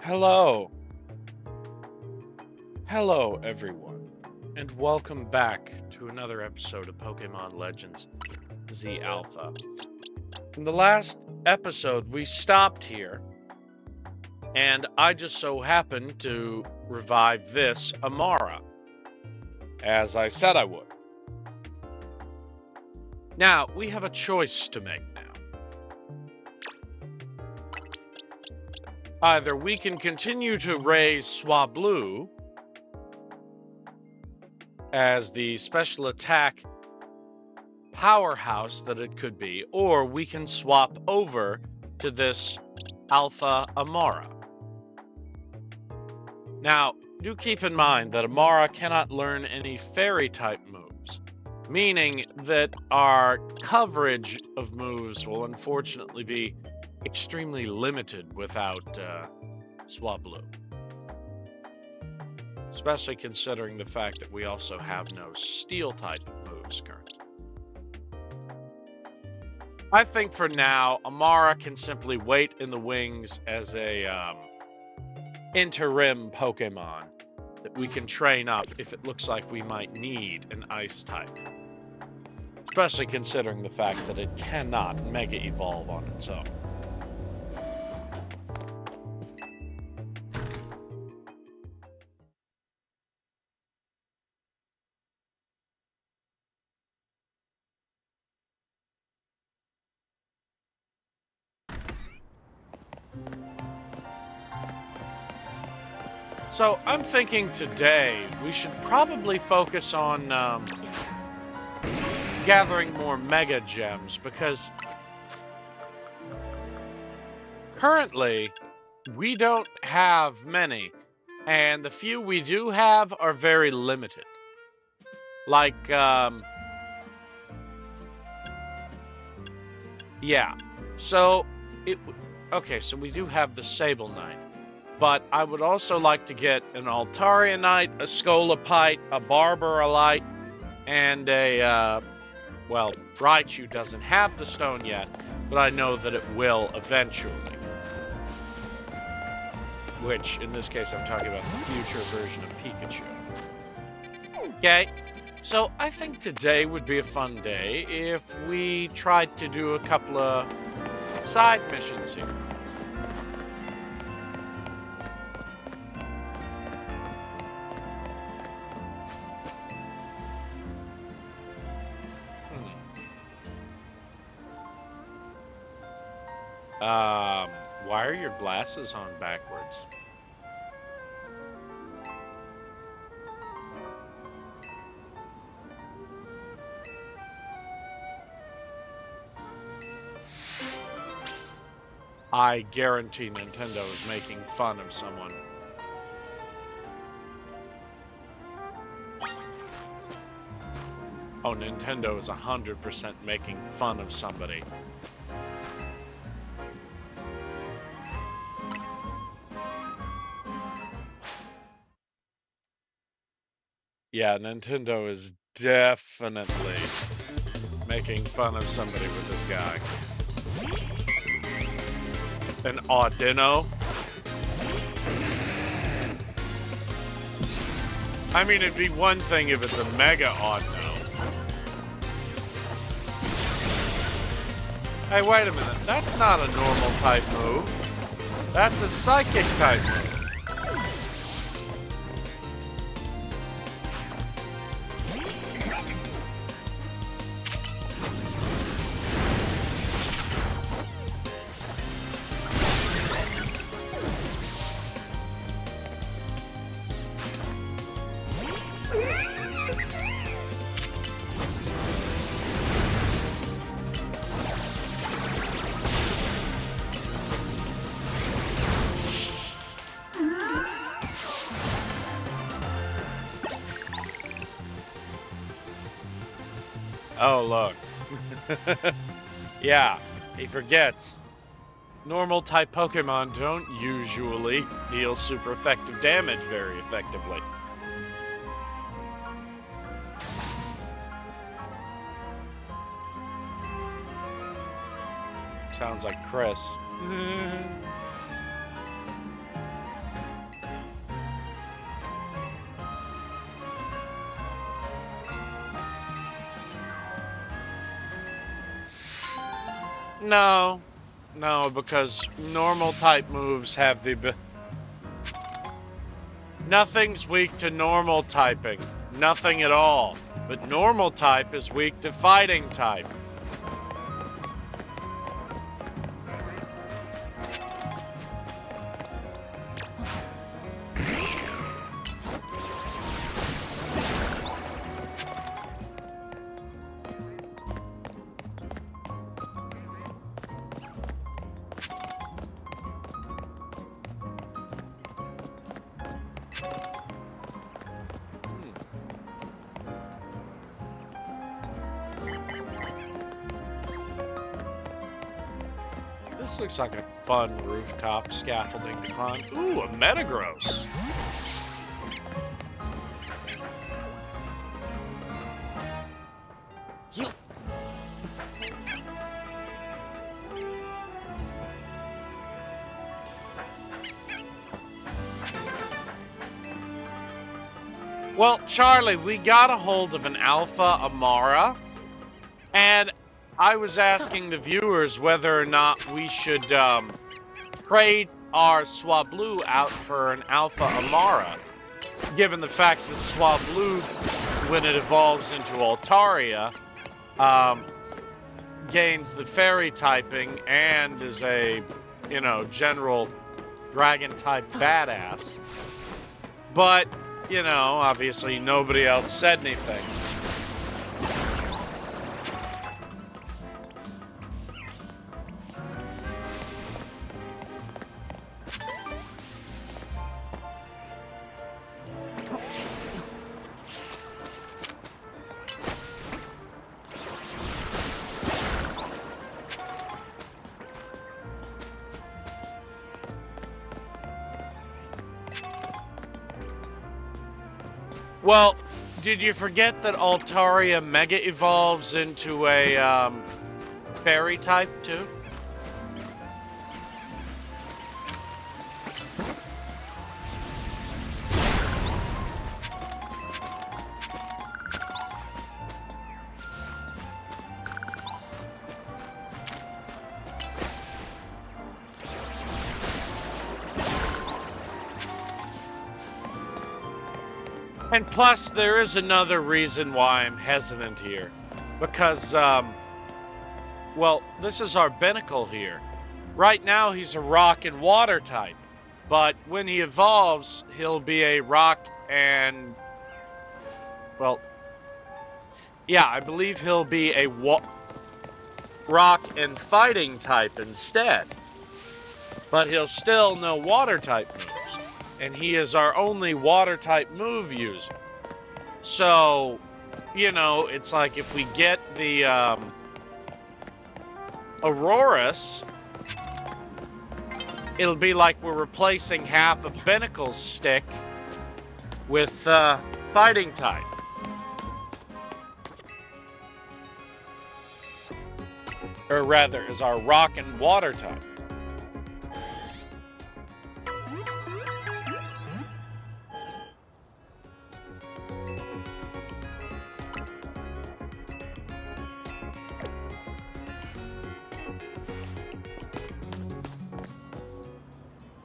Hello. Hello, everyone, and welcome back to another episode of Pokemon Legends Z Alpha. In the last episode, we stopped here, and I just so happened to revive this Amara, as I said I would. Now, we have a choice to make now. Either we can continue to raise Swablu as the special attack powerhouse that it could be, or we can swap over to this Alpha Amara. Now, do keep in mind that Amara cannot learn any fairy-type moves, meaning that our coverage of moves will unfortunately be extremely limited without Swablu. Especially considering the fact that we also have no steel-type moves currently. I think for now, Amara can simply wait in the wings as a interim Pokemon that we can train up if it looks like we might need an Ice type. Especially considering the fact that it cannot Mega Evolve on its own. So I'm thinking today we should probably focus on gathering more Mega Gems, because currently we don't have many, and the few we do have are very limited. Like, yeah. So okay, so we do have the Sable Knight. But I would also like to get an Altarianite, a Scolipite, a Barbarolite, and a, well, Raichu doesn't have the stone yet, but I know that it will eventually. Which, in this case, I'm talking about the future version of Pikachu. Okay, so I think today would be a fun day if we tried to do a couple of side missions here. Why are your glasses on backwards? I guarantee Nintendo is making fun of someone. Oh, Nintendo is 100% making fun of somebody. Yeah, Nintendo is definitely making fun of somebody with this guy. An Audino? I mean, it'd be one thing if it's a Mega Audino. Hey, wait a minute. That's not a normal type move. That's a psychic type move. Oh, look. Yeah, he forgets. Normal type Pokemon don't usually deal super effective damage very effectively. Sounds like Chris. No. No, because normal type moves have the... Nothing's weak to normal typing. Nothing at all. But normal type is weak to fighting type. This looks like a fun rooftop scaffolding to climb. Ooh, a Metagross. Well, Charlie, we got a hold of an Alpha Amara, and I was asking the viewers whether or not we should trade our Swablu out for an Alpha Amara, given the fact that Swablu, when it evolves into Altaria, gains the fairy typing and is a, you know, general dragon-type badass. But, you know, obviously nobody else said anything. Well, did you forget that Altaria Mega evolves into a fairy type too? And plus, there is another reason why I'm hesitant here. Because, well, this is our Binnacle here. Right now, he's a rock and water type. But when he evolves, he'll be a rock and... Well, yeah, I believe he'll be a rock and fighting type instead. But he'll still know water type moves. And he is our only water-type move user. So, you know, it's like if we get the Aurorus, it'll be like we're replacing half of Binnacle's stick with fighting type. Or rather, is our rock and water type.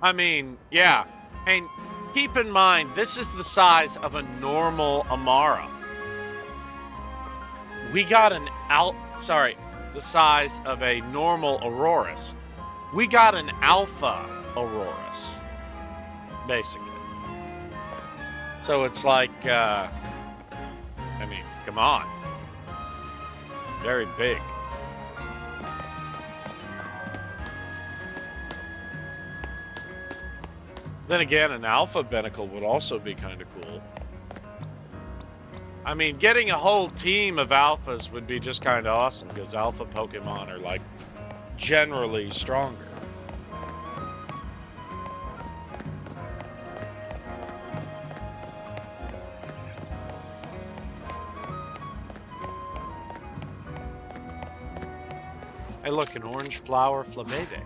I mean, yeah. And keep in mind, this is the size of a normal Amara. We got the size of a normal Aurorus. We got an Alpha Aurorus, basically. So it's like, I mean, come on. Very big. Then again, an Alpha Binnacle would also be kind of cool. I mean, getting a whole team of Alphas would be just kind of awesome, because Alpha Pokemon are, like, generally stronger. Hey, look, an orange flower Flabébé.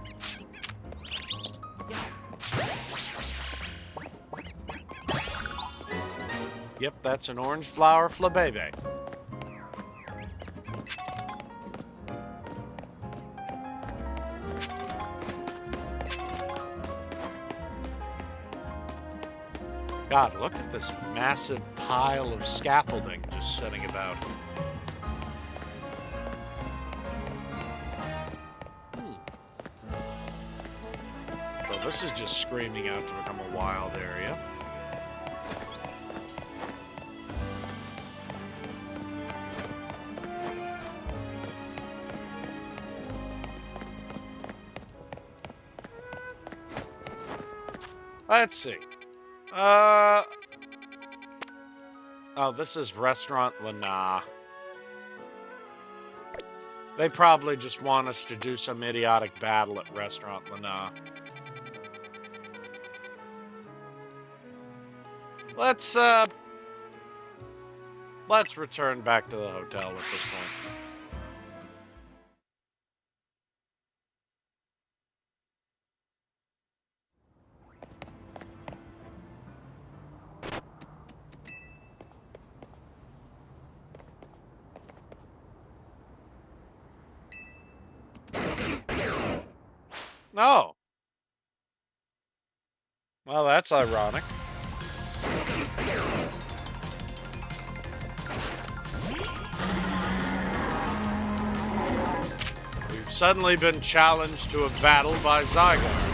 Yep, that's an orange flower Flabébé. God, look at this massive pile of scaffolding just sitting about. So this is just screaming out to become a wild area. Let's see. Oh, this is Restaurant Lana. They probably just want us to do some idiotic battle at Restaurant Lana. Let's return back to the hotel at this point. No. Well, that's ironic. We've suddenly been challenged to a battle by Zygarde.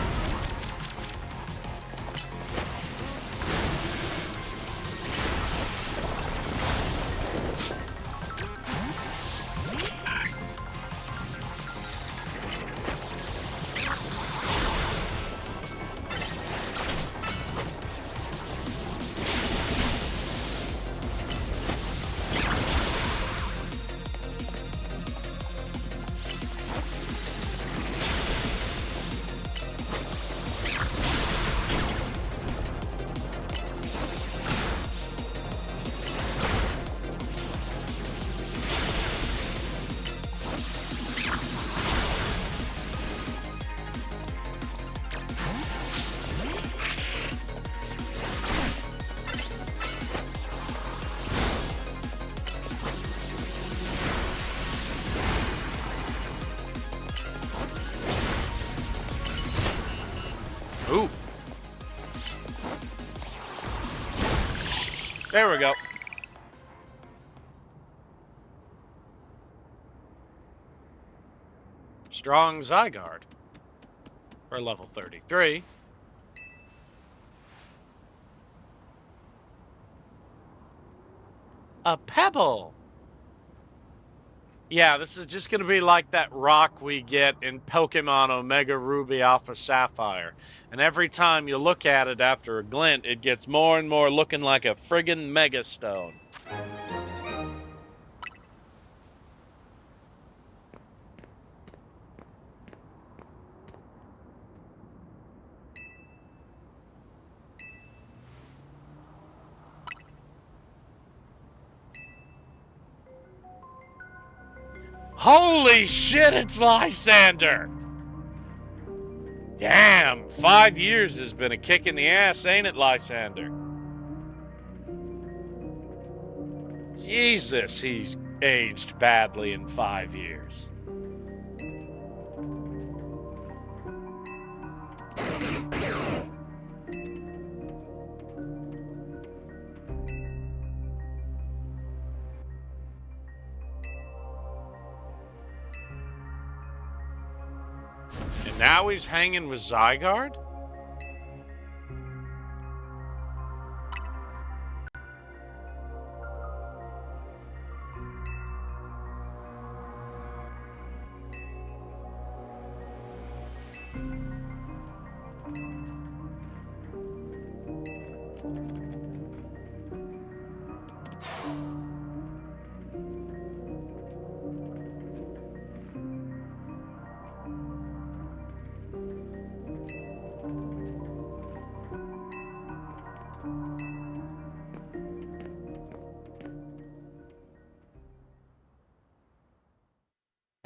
Ooh. There we go. Strong Zygarde. For level 33. A pebble. Yeah, this is just going to be like that rock we get in Pokemon Omega Ruby Alpha Sapphire. And every time you look at it after a glint, it gets more and more looking like a friggin' Mega Stone. Holy shit, it's Lysander! Damn, 5 years has been a kick in the ass, ain't it, Lysander? Jesus, he's aged badly in 5 years. And now he's hanging with Zygarde?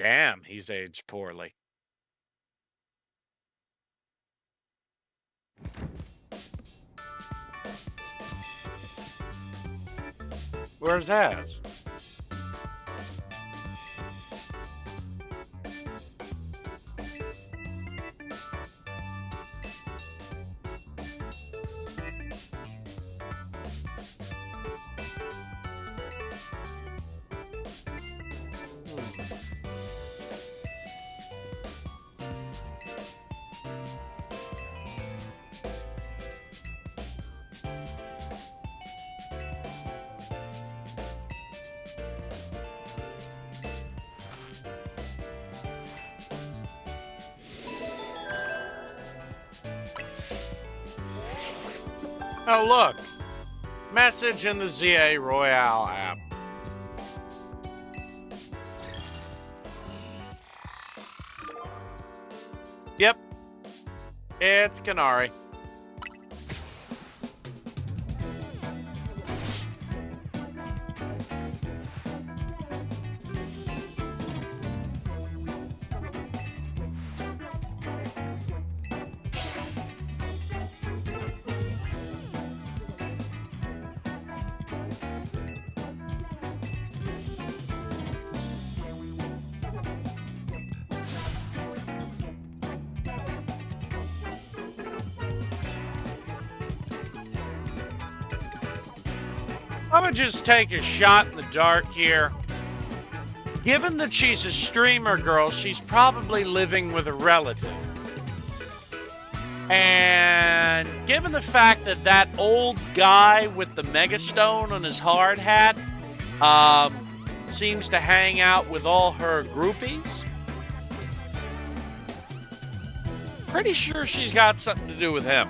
Damn, he's aged poorly. Where's that? Oh, look. Message in the ZA Royale app. Yep. It's Canary. I'm gonna just take a shot in the dark here. Given that she's a streamer girl, she's probably living with a relative. And given the fact that that old guy with the megastone on his hard hat seems to hang out with all her groupies, pretty sure she's got something to do with him.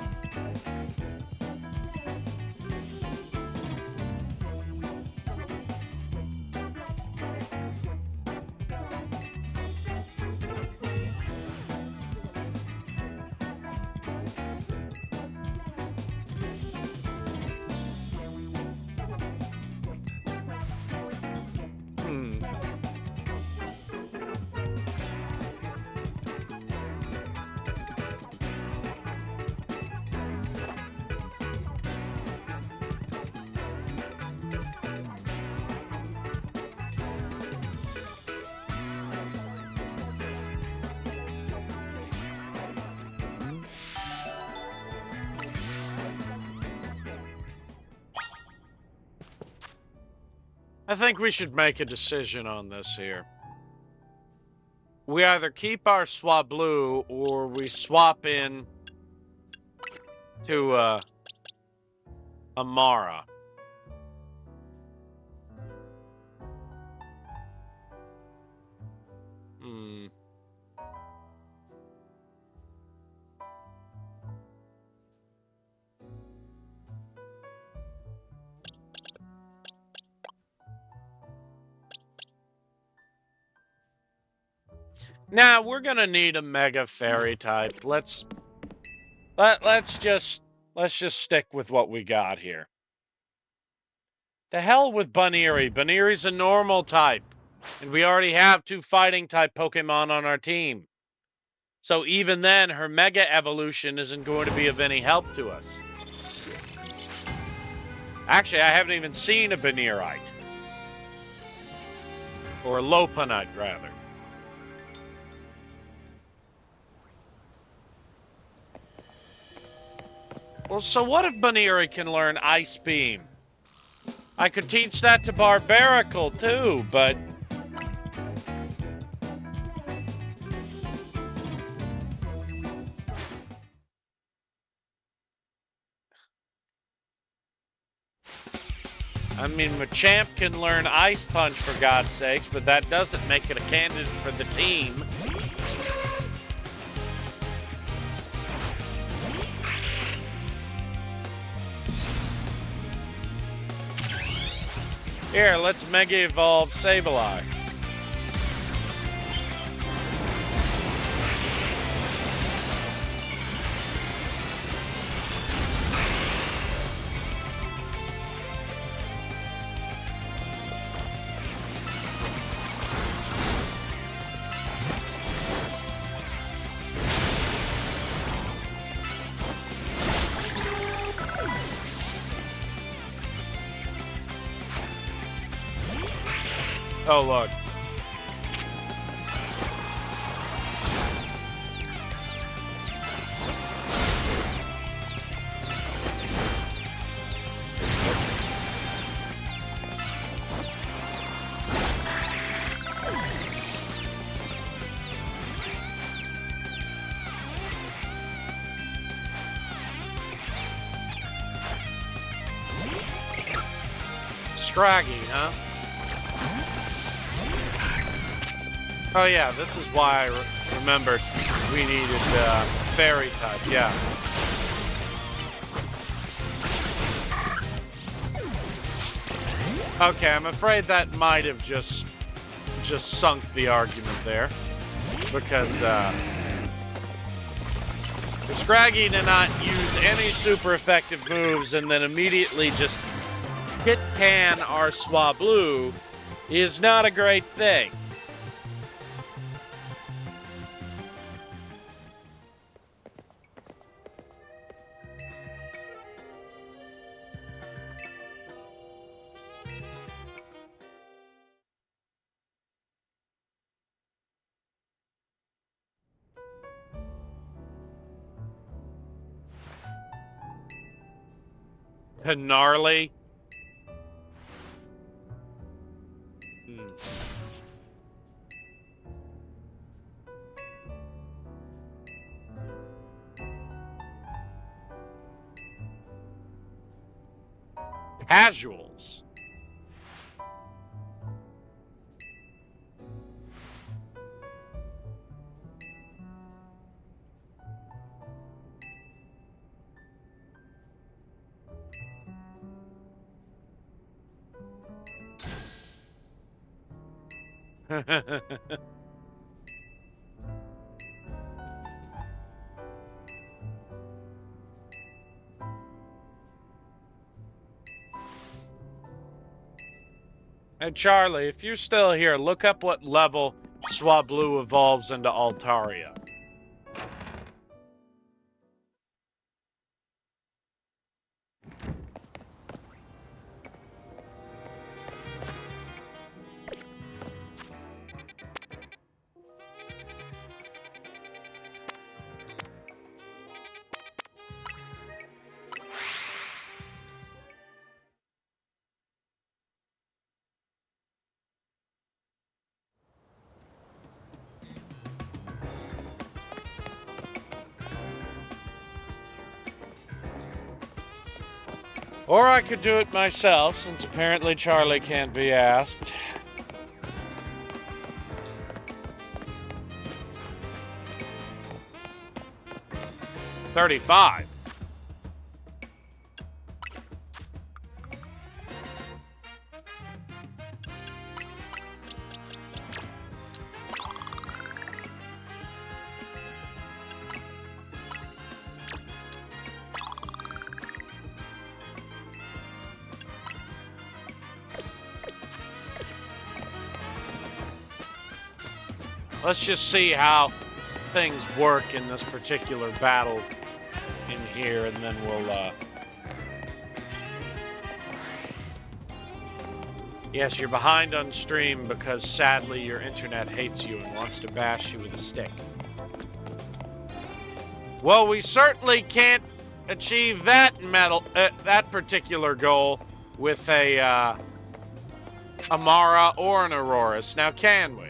I think we should make a decision on this here. We either keep our Swablu or we swap in to Amara. Now we're gonna need a mega fairy type. Let's just stick with what we got here. The hell with Bunnery. Bunnery's a normal type, and we already have 2 fighting type Pokemon on our team. So even then, her mega evolution isn't going to be of any help to us. Actually, I haven't even seen a Bunnerite. Or a Lopunite, rather. Well, so what if Bunnery can learn Ice Beam? I could teach that to Barbaracle, too, but... I mean, Machamp can learn Ice Punch, for God's sakes, but that doesn't make it a candidate for the team. Here, let's Mega Evolve Sableye. Oh, look. Scraggy, huh? Oh yeah, this is why I remembered we needed fairy type, yeah. Okay, I'm afraid that might have just sunk the argument there. Because, the Scraggy did not use any super effective moves and then immediately just hit can our Swablu is not a great thing. Gnarly. Casuals. And Charlie, if you're still here, look up what level Swablu evolves into Altaria. Or I could do it myself, since apparently Charlie can't be asked. $35. Let's just see how things work in this particular battle in here, and then we'll, Yes, you're behind on stream because sadly your internet hates you and wants to bash you with a stick. Well, we certainly can't achieve that that particular goal with a, Amara or an Aurorus, now can we?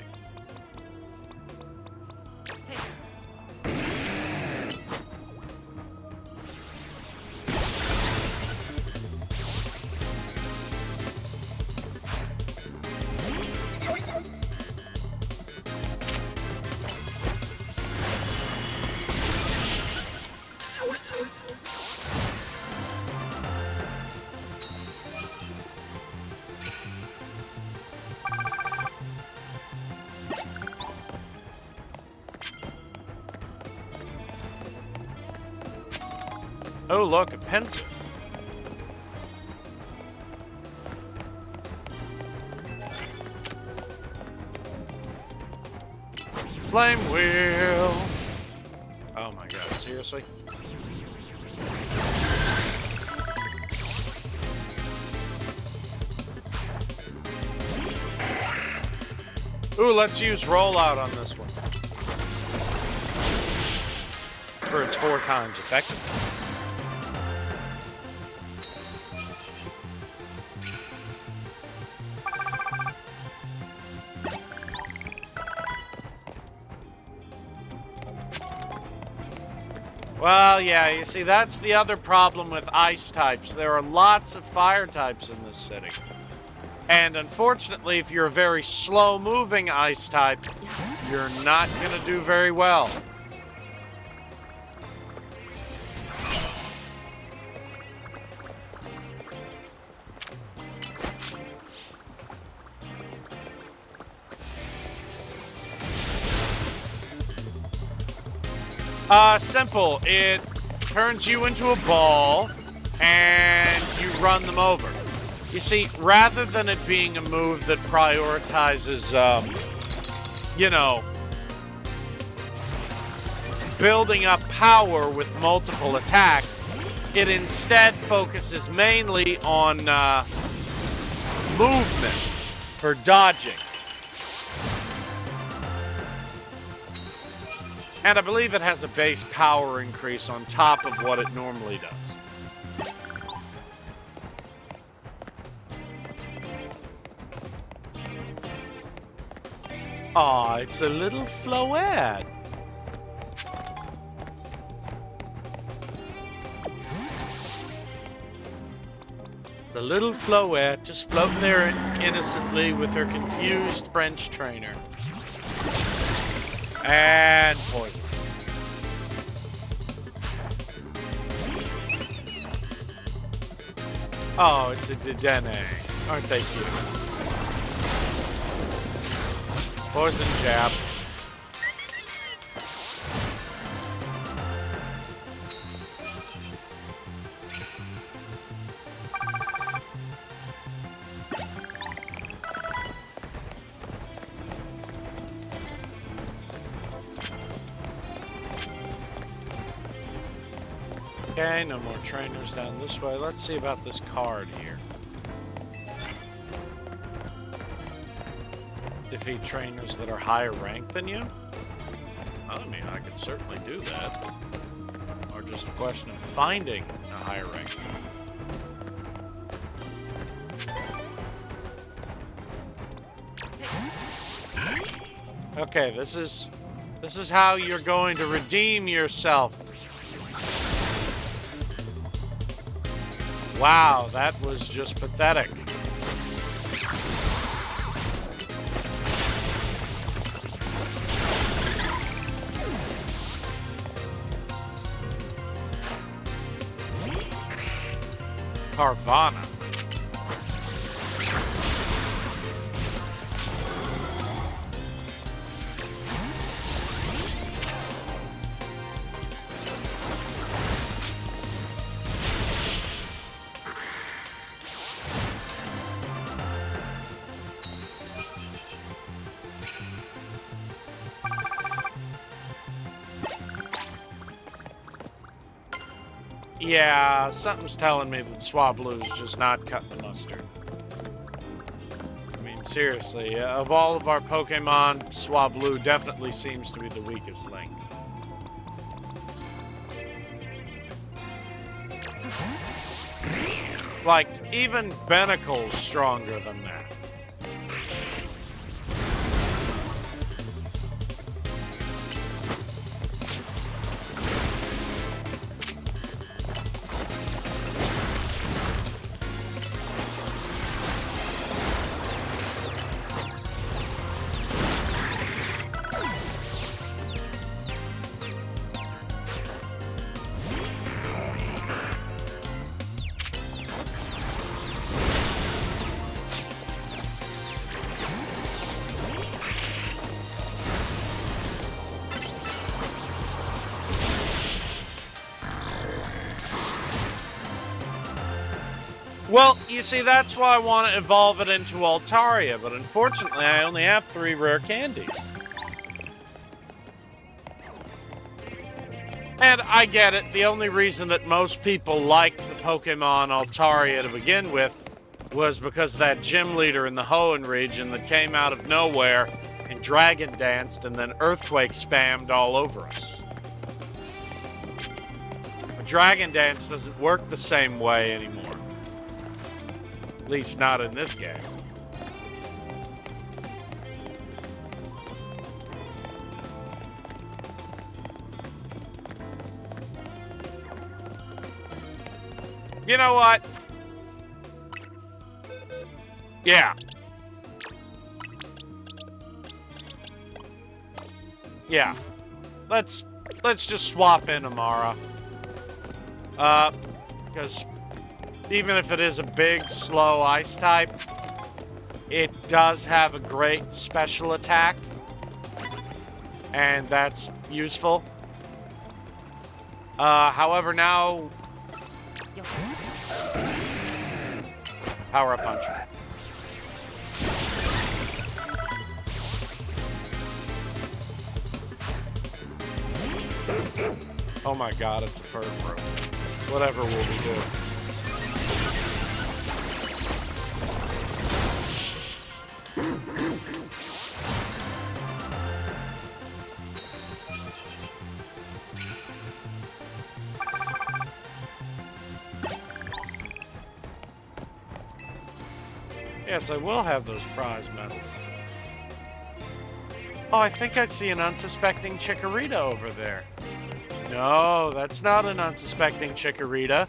Oh, look, a pencil. Flame wheel. Oh my god, seriously? Ooh, let's use rollout on this one. For its 4 times effectiveness. Well, yeah, you see, that's the other problem with ice types. There are lots of fire types in this city. And unfortunately, if you're a very slow-moving ice type, you're not going to do very well. Simple. It turns you into a ball, and you run them over. You see, rather than it being a move that prioritizes, you know, building up power with multiple attacks, it instead focuses mainly on movement for dodging. And I believe it has a base power increase on top of what it normally does. Aw, it's a little floette. It's a little floette, just floating there innocently with her confused French trainer. And poison. Oh, it's a Dedenne. Aren't they cute? Poison jab. Okay, no more trainers down this way. Let's see about this card here. Defeat trainers that are higher ranked than you? I mean, I could certainly do that. Or just a question of finding a higher rank. Okay, this is how you're going to redeem yourself. Wow, that was just pathetic. Carvana. Yeah, something's telling me that Swablu's just not cutting the mustard. I mean, seriously, of all of our Pokemon, Swablu definitely seems to be the weakest link. Like, even Benacle's stronger than that. Well, you see, that's why I want to evolve it into Altaria, but unfortunately I only have 3 rare candies. And I get it, the only reason that most people liked the Pokemon Altaria to begin with was because of that gym leader in the Hoenn region that came out of nowhere and Dragon Danced and then Earthquake spammed all over us. But Dragon Dance doesn't work the same way anymore. At least not in this game. You know what? Yeah. Yeah. Let's just swap in Amara. Because even if it is a big, slow ice type, it does have a great special attack. And that's useful. However, now... Power Up Punch. Oh my god, it's a fur fruit. Whatever will we do? Yes, I will have those prize medals. Oh, I think I see an unsuspecting Chikorita over there. No, that's not an unsuspecting Chikorita.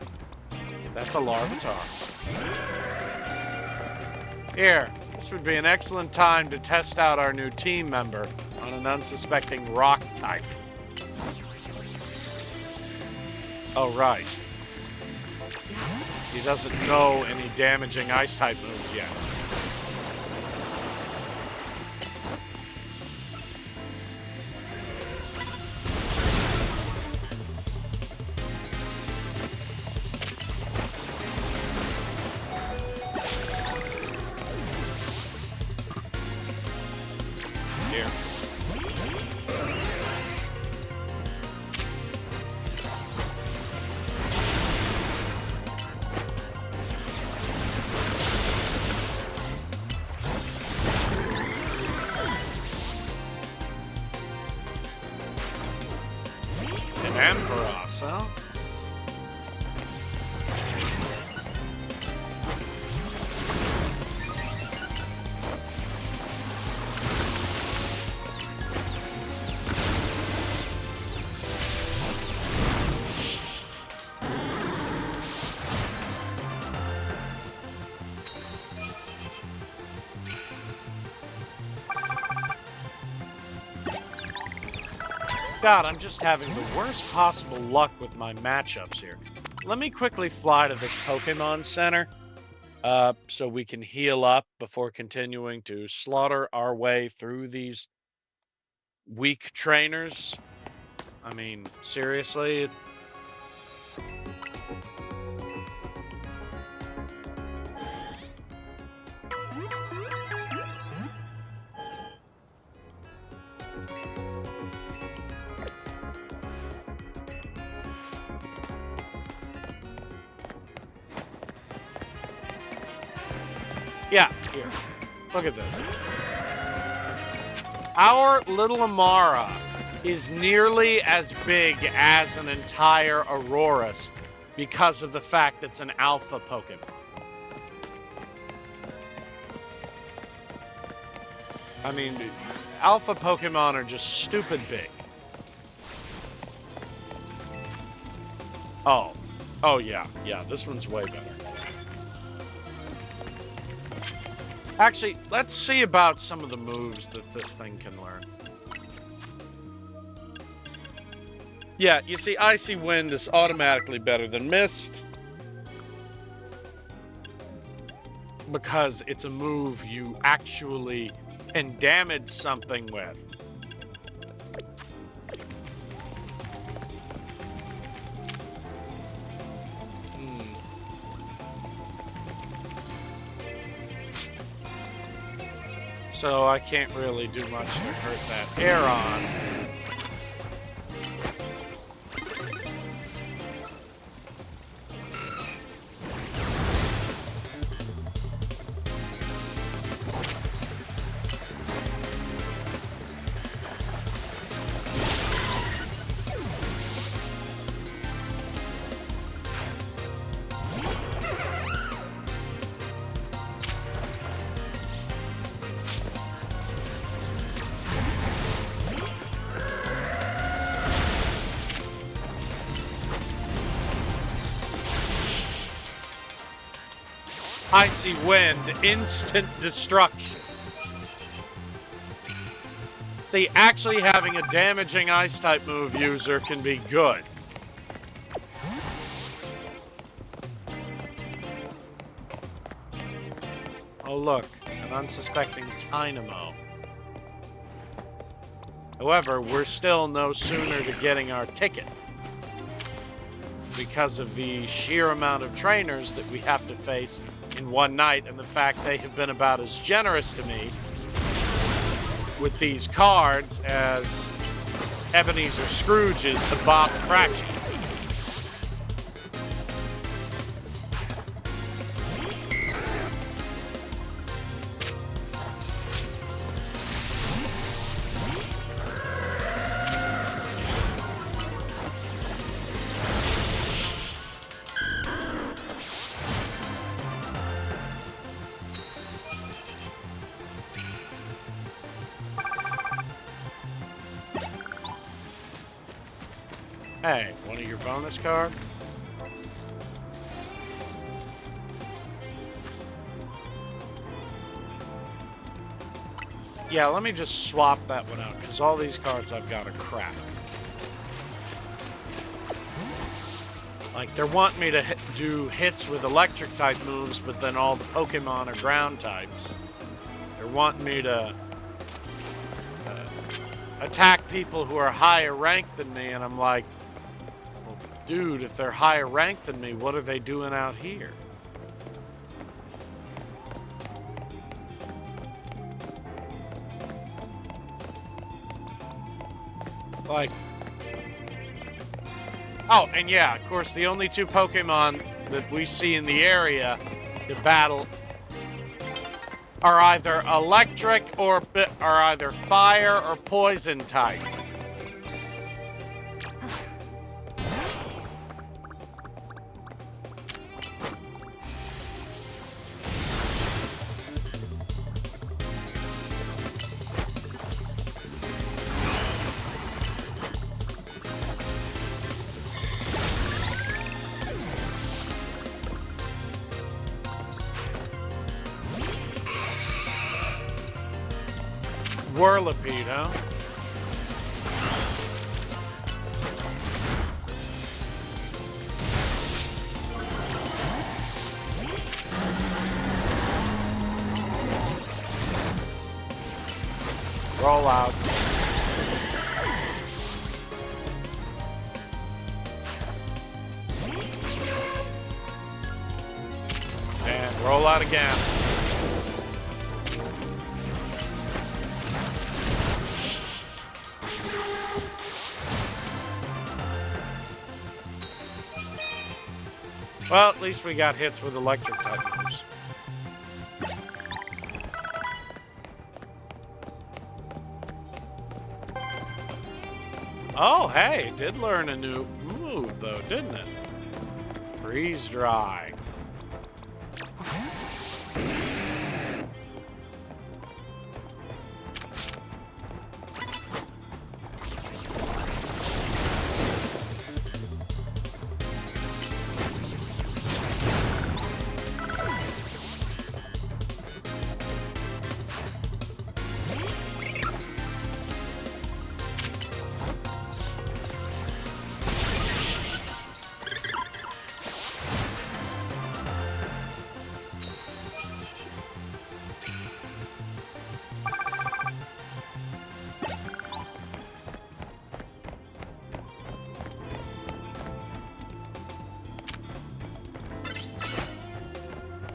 That's a Larvitar. Here, this would be an excellent time to test out our new team member on an unsuspecting rock type. Oh, right. He doesn't know any damaging ice type moves yet. And for us, huh? God, I'm just having the worst possible luck with my matchups here. Let me quickly fly to this Pokemon Center so we can heal up before continuing to slaughter our way through these weak trainers. I mean, seriously? Yeah, here. Look at this. Our little Amara is nearly as big as an entire Aurorus because of the fact it's an alpha Pokemon. I mean, alpha Pokemon are just stupid big. Oh. Oh, yeah. Yeah, this one's way better. Actually, let's see about some of the moves that this thing can learn. Yeah, you see, Icy Wind is automatically better than Mist. Because it's a move you actually can damage something with. So I can't really do much to hurt that Aeron. Icy Wind, instant destruction. See, actually having a damaging Ice-type move user can be good. Oh look, an unsuspecting Tynamo. However, we're still no sooner to getting our ticket. because of the sheer amount of trainers that we have to face in one night, and the fact they have been about as generous to me with these cards as Ebenezer Scrooge is to Bob Cratchit. Hey, one of your bonus cards? Yeah, let me just swap that one out, because all these cards I've got are crap. Like, they're wanting me to do hits with electric-type moves, but then all the Pokemon are ground types. They're wanting me to attack people who are higher ranked than me, and I'm like, well, dude, if they're higher ranked than me, what are they doing out here? Like, oh, and yeah, of course, the only two Pokemon that we see in the area to battle are either electric or are either fire or poison type. Whirlipede, huh? Roll out. And roll out again. Well, at least we got hits with electric type moves. Oh, hey, did learn a new move, though, didn't it? Freeze dry.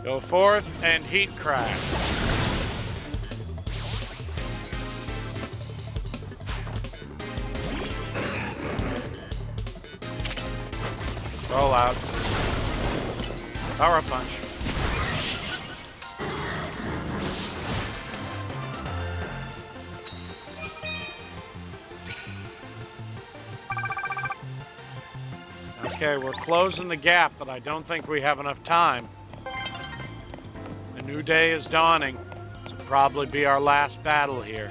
Go forth and heat crash. Roll out. Power punch. Okay, we're closing the gap, but I don't think we have enough time. A new day is dawning. This will probably be our last battle here.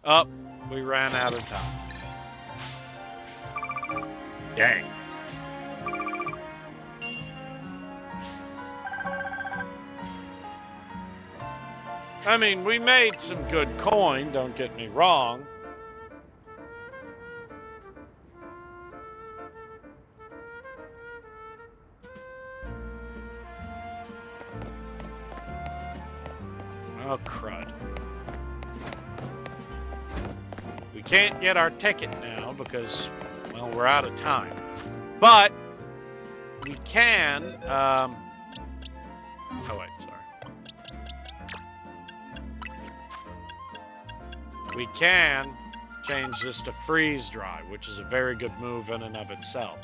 Oh, we ran out of time. Dang. I mean, we made some good coin, don't get me wrong. Oh, crud. We can't get our ticket now because, well, we're out of time. But we can... oh, wait, sorry. We can change this to freeze dry, which is a very good move in and of itself.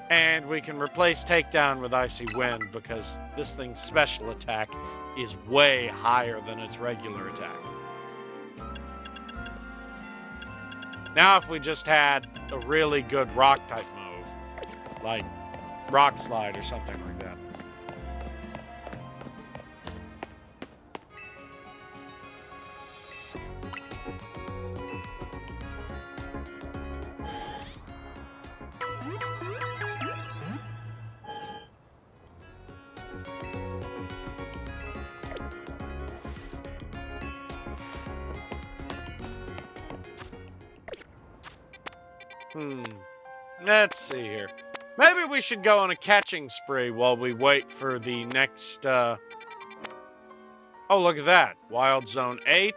And we can replace takedown with icy wind because this thing's special attack is way higher than its regular attack. Now if we just had a really good rock type move, like rock slide or something like that. Let's see here. Maybe we should go on a catching spree while we wait for the next, Oh, look at that. Wild Zone 8,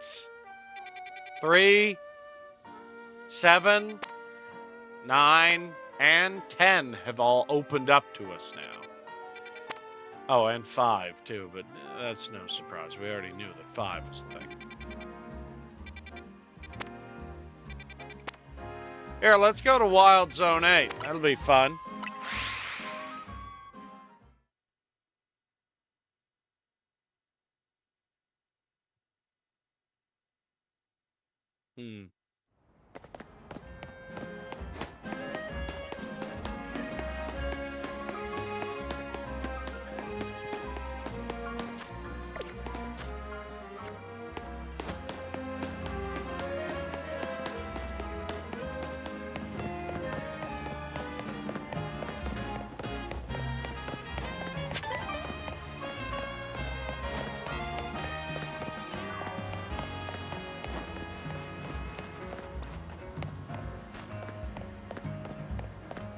3, 7, 9, and 10 have all opened up to us now. Oh, and 5, too, but that's no surprise. We already knew that 5 was the thing. Here, let's go to Wild Zone 8. That'll be fun.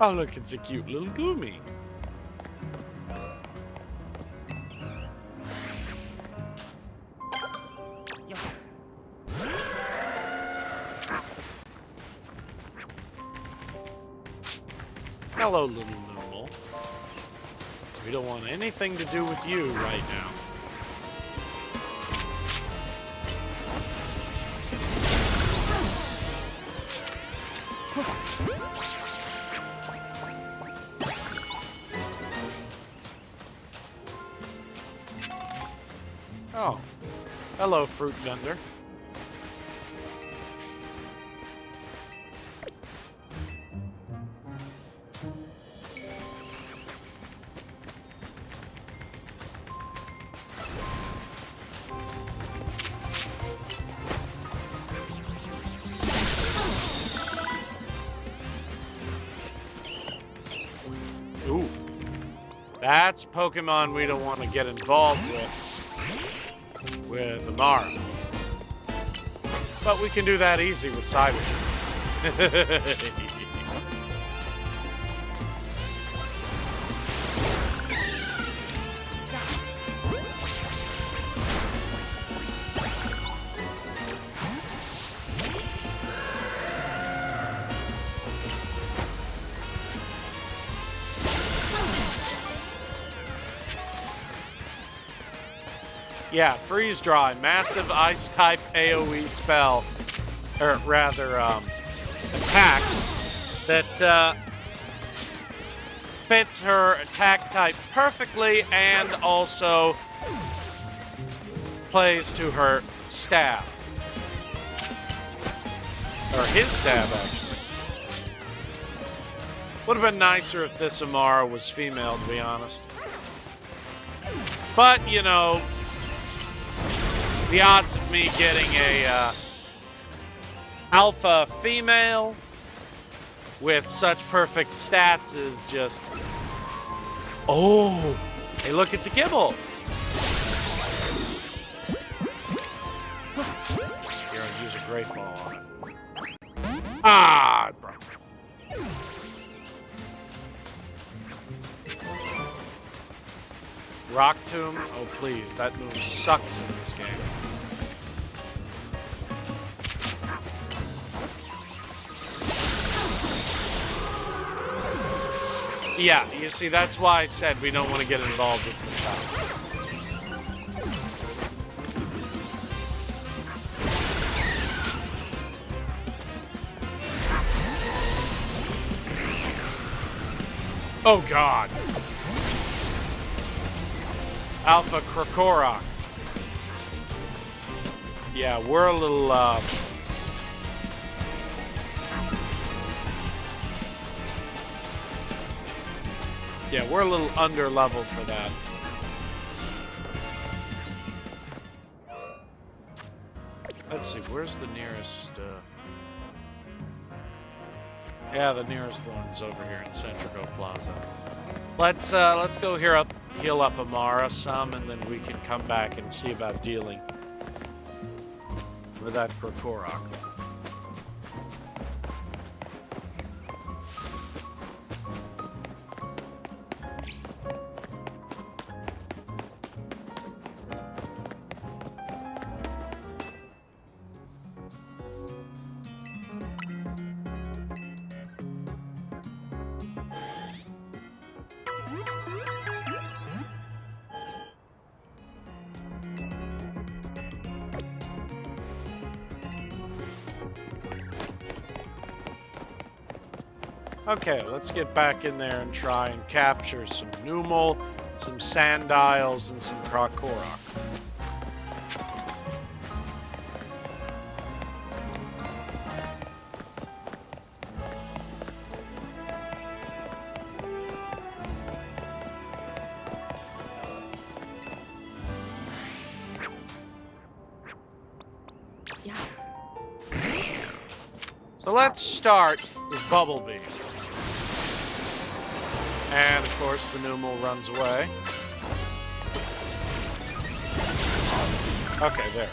Oh, look, it's a cute little Goomy. Hello, little Noomal. We don't want anything to do with you right now. Oh, hello, fruit vendor. Ooh, that's Pokemon we don't want to get involved with Amara. But we can do that easy with Cyber. Yeah, freeze dry, massive ice type AoE spell, or rather, attack that fits her attack type perfectly and also plays to her stab. Or his stab, actually. Would have been nicer if this Amara was female, to be honest. But, you know, the odds of me getting a alpha female with such perfect stats is just... Oh! Hey, look, it's a Gibble! Here, I'll use a Great Ball on it. Ah! It broke. Rock Tomb? Oh, please. That move sucks in this game. Yeah, you see, that's why I said we don't want to get involved with the child. Oh, God. Alpha Krokorok. Yeah, we're a little, yeah, we're a little under-leveled for that. Let's see, where's the nearest, yeah, the nearest one's over here in Centrico Plaza. Let's go heal up Amara some, and then we can come back and see about dealing with that Krokorok. Okay, let's get back in there and try and capture some Numel, some Sandiles, and some Krokorok. So let's start with Bubblebee. And, of course, the Numel runs away. Okay, there.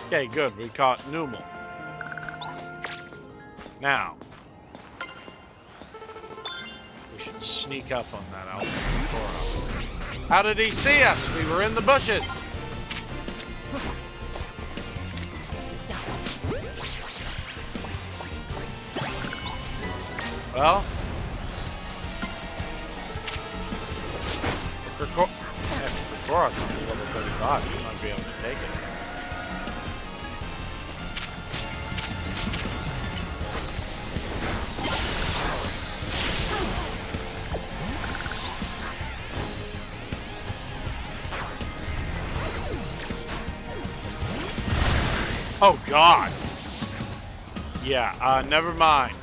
Okay, good. We caught Numel. Now, we should sneak up on that Alpha. How did he see us? We were in the bushes. Well, Krokorok's only level 35. We might be able to take it. Oh, God. Yeah, never mind.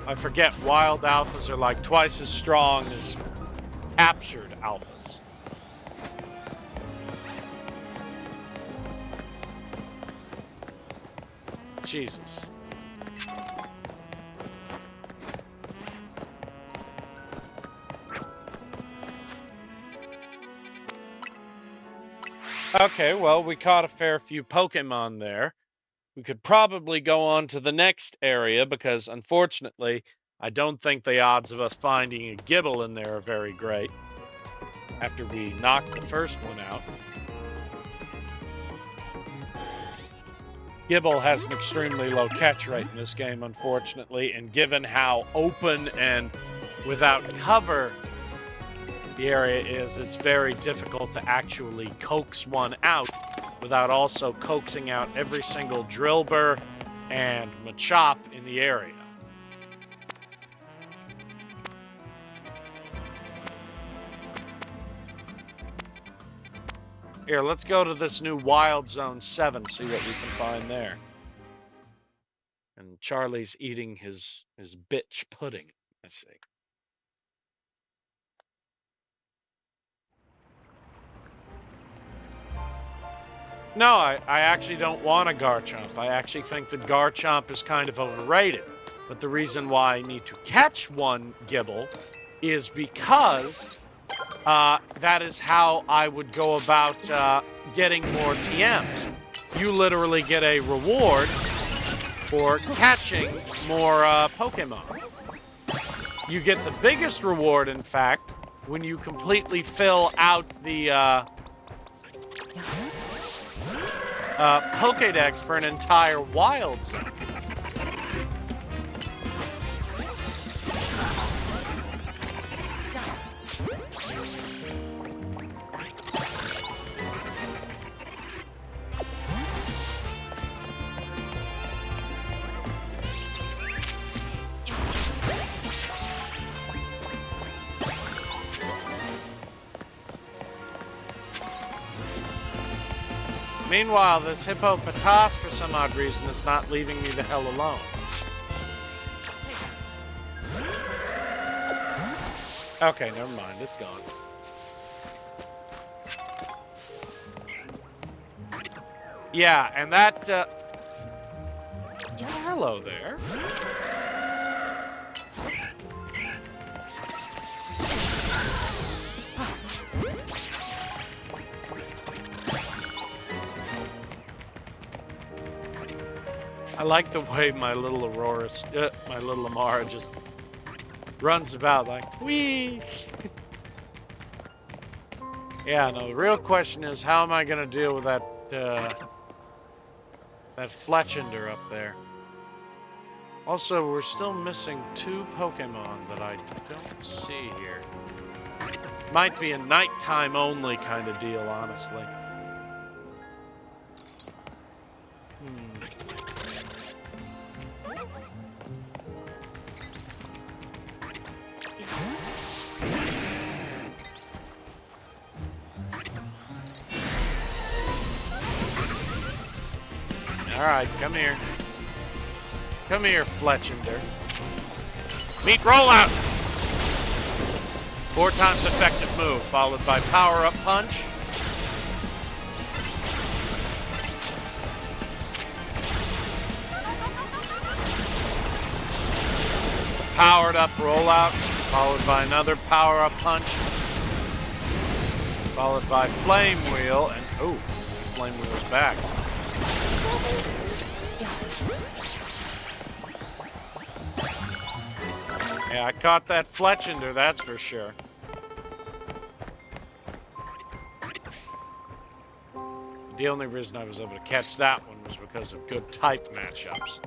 I forget wild alphas are like twice as strong as captured alphas. Jesus. Okay, well, we caught a fair few Pokemon there. We could probably go on to the next area because, unfortunately, I don't think the odds of us finding a Gibble in there are very great after we knocked the first one out. Gibble has an extremely low catch rate in this game, unfortunately, and given how open and without cover the area is, it's very difficult to actually coax one out without also coaxing out every single Drillbur and Machop in the area. Here, let's go to this new Wild Zone 7, see what we can find there. And Charlie's eating his bitch pudding, I see. No, I actually don't want a Garchomp. I actually think that Garchomp is kind of overrated. But the reason why I need to catch one Gibble is because that is how I would go about getting more TMs. You literally get a reward for catching more Pokemon. You get the biggest reward, in fact, when you completely fill out the Pokédex for an entire Wild Zone. Meanwhile, this hippopotas, for some odd reason, is not leaving me the hell alone. Okay, never mind. It's gone. Yeah, and that... hello there. I like the way my little my little Amara just runs about like, whee! Yeah, no, the real question is, how am I going to deal with that, that Fletchender up there? Also, we're still missing 2 Pokemon that I don't see here. Might be a nighttime only kind of deal, honestly. Alright, come here. Come here, Fletchender. Meet rollout! 4 times effective move, followed by power-up punch. Powered up rollout, followed by another power-up punch. Followed by flame wheel, and oh, flame wheel's back. Yeah, I caught that Fletchender, that's for sure. The only reason I was able to catch that one was because of good type matchups.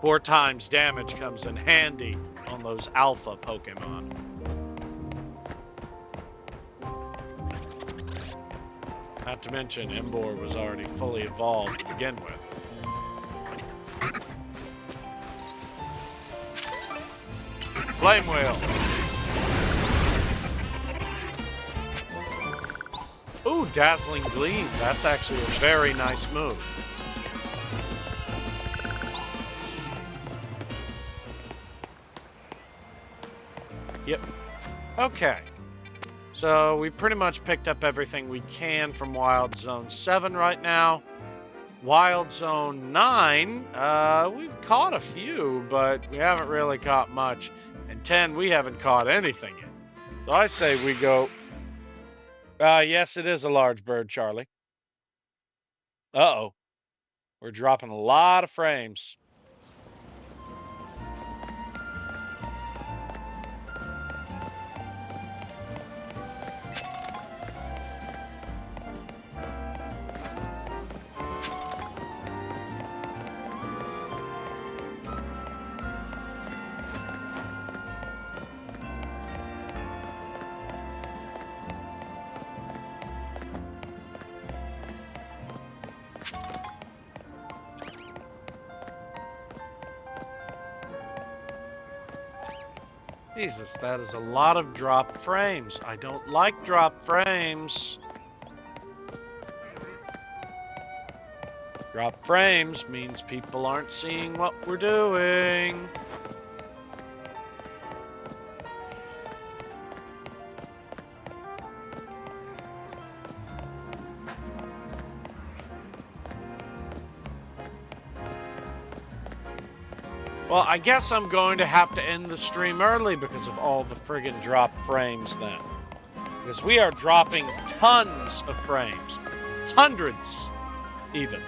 4 times damage comes in handy on those alpha Pokemon. Not to mention, Emboar was already fully evolved to begin with. Flame Wheel! Ooh, Dazzling Gleam. That's actually a very nice move. Yep. Okay. So we pretty much picked up everything we can from Wild Zone 7 right now. Wild Zone 9, we've caught a few, but we haven't really caught much. And 10, we haven't caught anything yet. So I say we go... yes, it is a large bird, Charlie. Uh-oh. We're dropping a lot of frames. Jesus, that is a lot of drop frames. I don't like drop frames. Drop frames means people aren't seeing what we're doing. Well, I guess I'm going to have to end the stream early because of all the friggin' drop frames then. Because we are dropping tons of frames. Hundreds, even.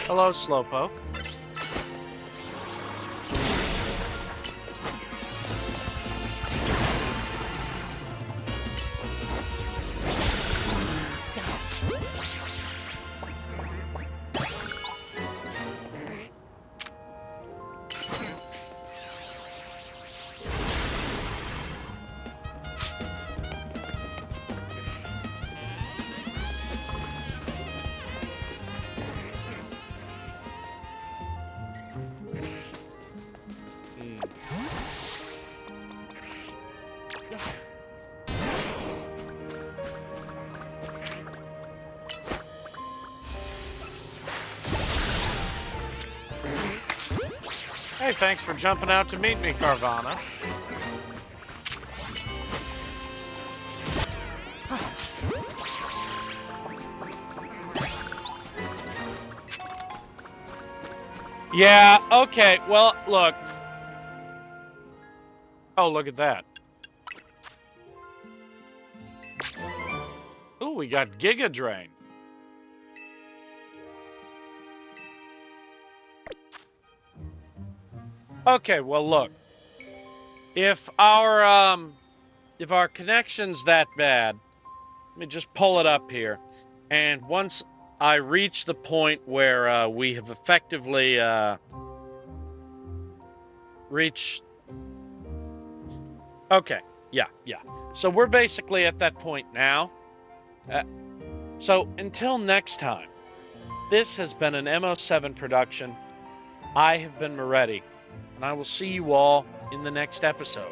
Hello, Slowpoke. Hey, thanks for jumping out to meet me, Carvana. Yeah, okay, well, look. Oh, look at that. Oh, we got Giga Drain. Okay, well, look. If our connection's that bad, let me just pull it up here. And once I reach the point where we have effectively reached... Okay, yeah. So we're basically at that point now. So until next time, this has been an MO7 production. I have been Moretti, and I will see you all in the next episode.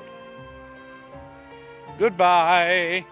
Goodbye.